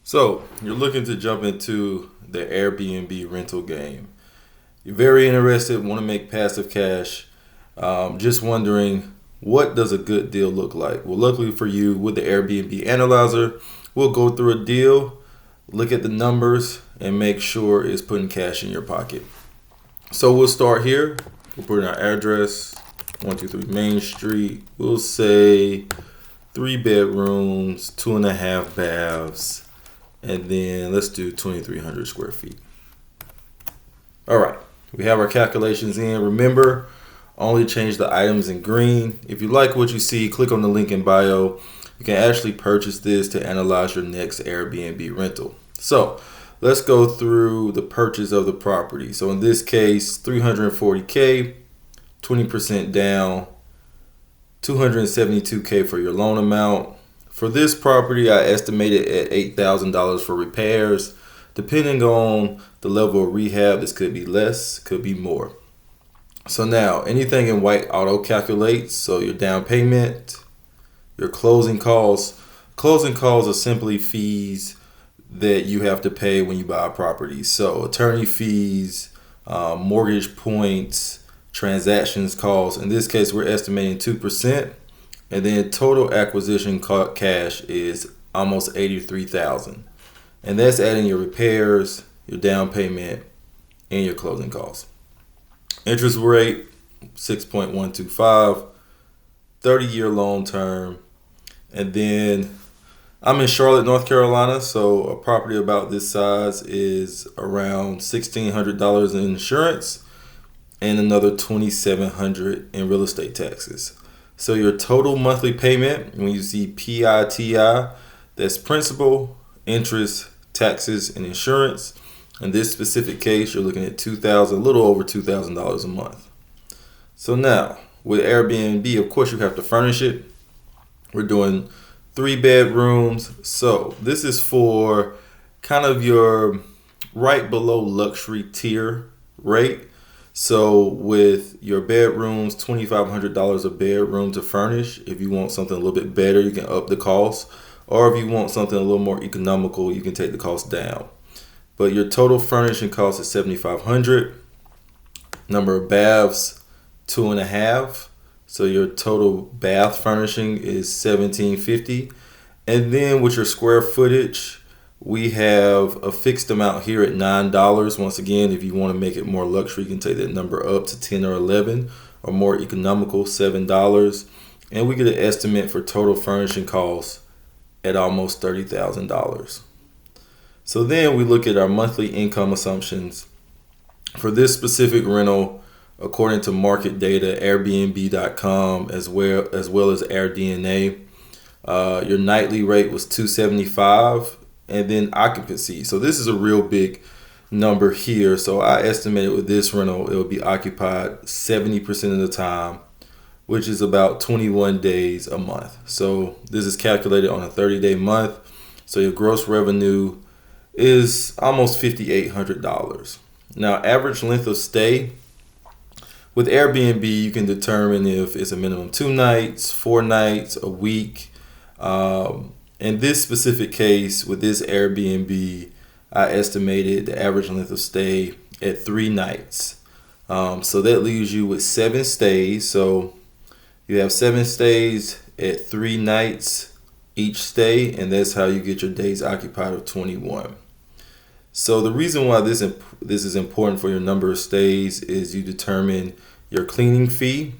So, you're looking to jump into the Airbnb rental game. You're very interested, want to make passive cash. Just wondering, what does a good deal look like? Well, luckily for you, with the Airbnb Analyzer, we'll go through a deal, look at the numbers, and make sure it's putting cash in your pocket. So, we'll start here. We'll put in our address, 123 Main Street. We'll say 3 bedrooms, 2.5 baths. And then let's do 2,300 square feet. All right, we have our calculations in. Remember, only change the items in green. If you like what you see, click on the link in bio. You can actually purchase this to analyze your next Airbnb rental. So let's go through the purchase of the property. So in this case, $340K, 20% down, $272K for your loan amount. For this property, I estimated at $8,000 for repairs. Depending on the level of rehab, this could be less, could be more. So now, anything in white auto calculates. So your down payment, your closing costs. Closing costs are simply fees that you have to pay when you buy a property. So attorney fees, mortgage points, transactions costs. In this case, we're estimating 2%. And then total acquisition cash is almost $83,000. And that's adding your repairs, your down payment, and your closing costs. Interest rate, 6.125, 30-year loan term. And then I'm in Charlotte, North Carolina, so a property about this size is around $1,600 in insurance and another $2,700 in real estate taxes. So your total monthly payment, when you see PITI, that's principal, interest, taxes, and insurance. In this specific case, you're looking at a little over $2,000 a month. So now, with Airbnb, of course, you have to furnish it. We're doing 3 bedrooms. So this is for kind of your right below luxury tier rate. So with your bedrooms, $2,500 a bedroom to furnish. If you want something a little bit better, you can up the cost. Or if you want something a little more economical, you can take the cost down. But your total furnishing cost is $7,500. Number of baths, 2.5. So your total bath furnishing is $1,750. And then with your square footage, we have a fixed amount here at $9. Once again, if you want to make it more luxury, you can take that number up to 10 or 11, or more economical, $7. And we get an estimate for total furnishing costs at almost $30,000. So then we look at our monthly income assumptions. For this specific rental, according to market data, Airbnb.com, as well as AirDNA, your nightly rate was $275. And then occupancy. So this is a real big number here. So I estimated with this rental, it would be occupied 70% of the time, which is about 21 days a month. So this is calculated on a 30-day month. So your gross revenue is almost $5,800. Now, average length of stay. With Airbnb, you can determine if it's a minimum 2 nights, 4 nights, a week. In this specific case, with this Airbnb, I estimated the average length of stay at 3 nights. So that leaves you with 7 stays. So you have 7 stays at 3 nights each stay, and that's how you get your days occupied of 21. So the reason why this is important for your number of stays is you determine your cleaning fee.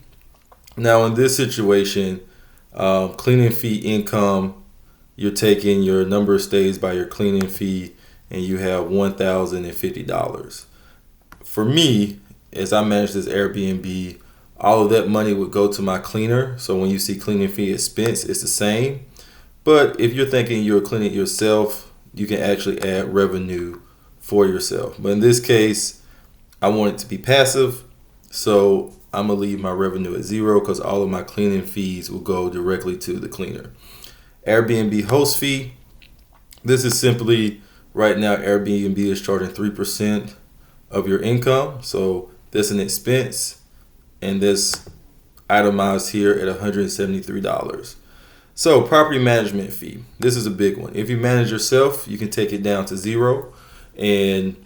Now in this situation, cleaning fee income, you're taking your number of stays by your cleaning fee, and you have $1,050. For me, as I manage this Airbnb, all of that money would go to my cleaner. So when you see cleaning fee expense, it's the same. But if you're thinking you're cleaning it yourself, you can actually add revenue for yourself. But in this case, I want it to be passive. So I'm going to leave my revenue at 0 because all of my cleaning fees will go directly to the cleaner. Airbnb host fee. This is simply, right now, Airbnb is charging 3% of your income. So that's an expense, and that's itemized here at $173. So property management fee. This is a big one. If you manage yourself, you can take it down to zero and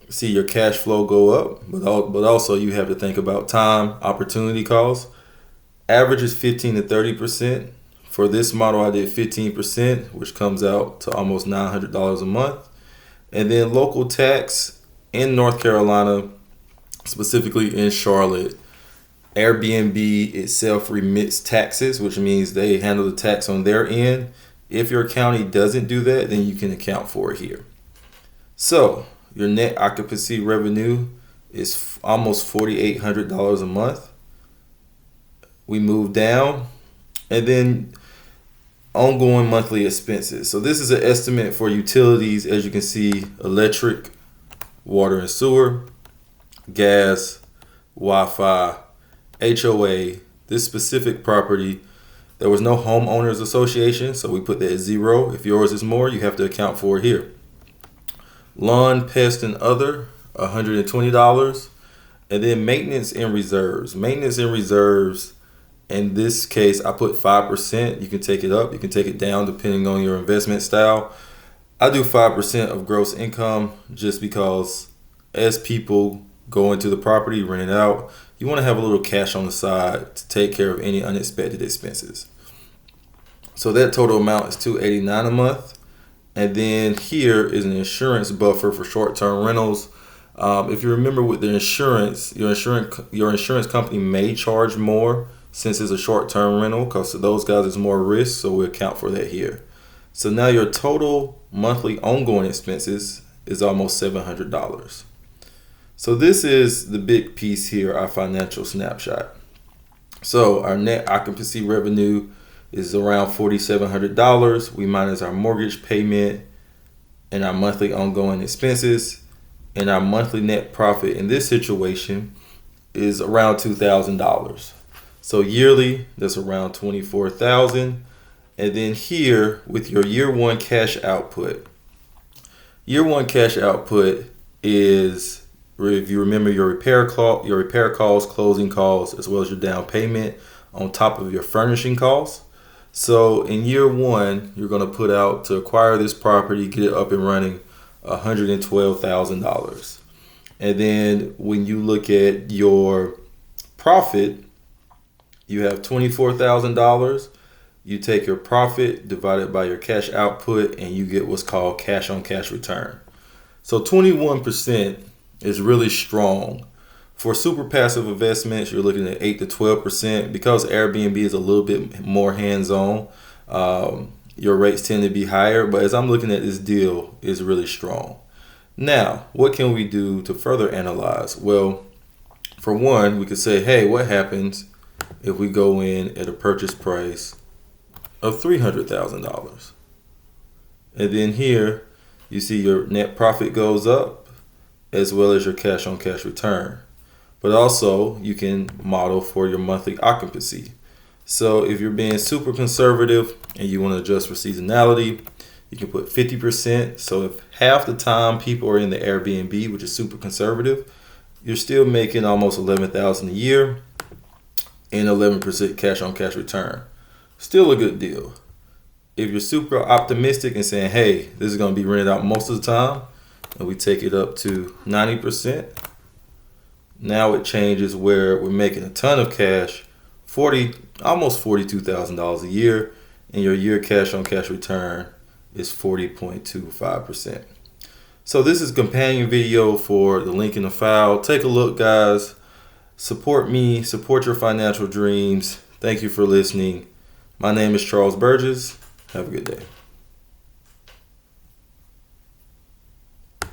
see your cash flow go up. But also you have to think about time, opportunity costs. Average is 15 to 30%. For this model, I did 15%, which comes out to almost $900 a month. And then local tax in North Carolina, specifically in Charlotte, Airbnb itself remits taxes, which means they handle the tax on their end. If your county doesn't do that, then you can account for it here. So your net occupancy revenue is almost $4,800 a month. We move down, and then ongoing monthly expenses. So this is an estimate for utilities. As you can see, electric, water and sewer, gas, Wi-Fi, HOA. This specific property, there was no homeowners association, so we put that at zero. If yours is more, you have to account for it here. Lawn, pest, and other, $120. And then maintenance and reserves. Maintenance and reserves, in this case, I put 5%. You can take it up, you can take it down depending on your investment style. I do 5% of gross income just because as people go into the property, rent it out, you want to have a little cash on the side to take care of any unexpected expenses. So that total amount is $289 a month. And then here is an insurance buffer for short-term rentals. If you remember with the insurance, your insurance company may charge more since it's a short-term rental, because to those guys it's more risk, so we account for that here. So now your total monthly ongoing expenses is almost $700. So this is the big piece here, our financial snapshot. So our net occupancy revenue is around $4,700. We minus our mortgage payment and our monthly ongoing expenses, and our monthly net profit in this situation is around $2,000. So yearly, that's around $24,000. And then here with your year one cash output. Year one cash output is, if you remember, your repair costs, closing costs, as well as your down payment on top of your furnishing costs. So in year one, you're going to put out to acquire this property, get it up and running, $112,000. And then when you look at your profit, you have $24,000. You take your profit divided by your cash output, and you get what's called cash on cash return. So 21% is really strong. For super passive investments, you're looking at 8 to 12%. Because Airbnb is a little bit more hands-on, your rates tend to be higher. But as I'm looking at this deal, it's really strong. Now, what can we do to further analyze? Well, for one, we could say, hey, what happens if we go in at a purchase price of $300,000? And then here you see your net profit goes up as well as your cash on cash return. But also you can model for your monthly occupancy. So if you're being super conservative and you want to adjust for seasonality, you can put 50%. So if half the time people are in the Airbnb, which is super conservative, you're still making almost $11,000 a year and 11% cash on cash return. Still a good deal. If you're super optimistic and saying, hey, this is going to be rented out most of the time, and we take it up to 90%, now it changes where we're making a ton of cash, almost $42,000 a year, and your year cash on cash return is 40.25%. So this is a companion video for the link in the file. Take a look, guys. Support me, support your financial dreams. Thank you for listening. My name is Charles Burgess. Have a good day.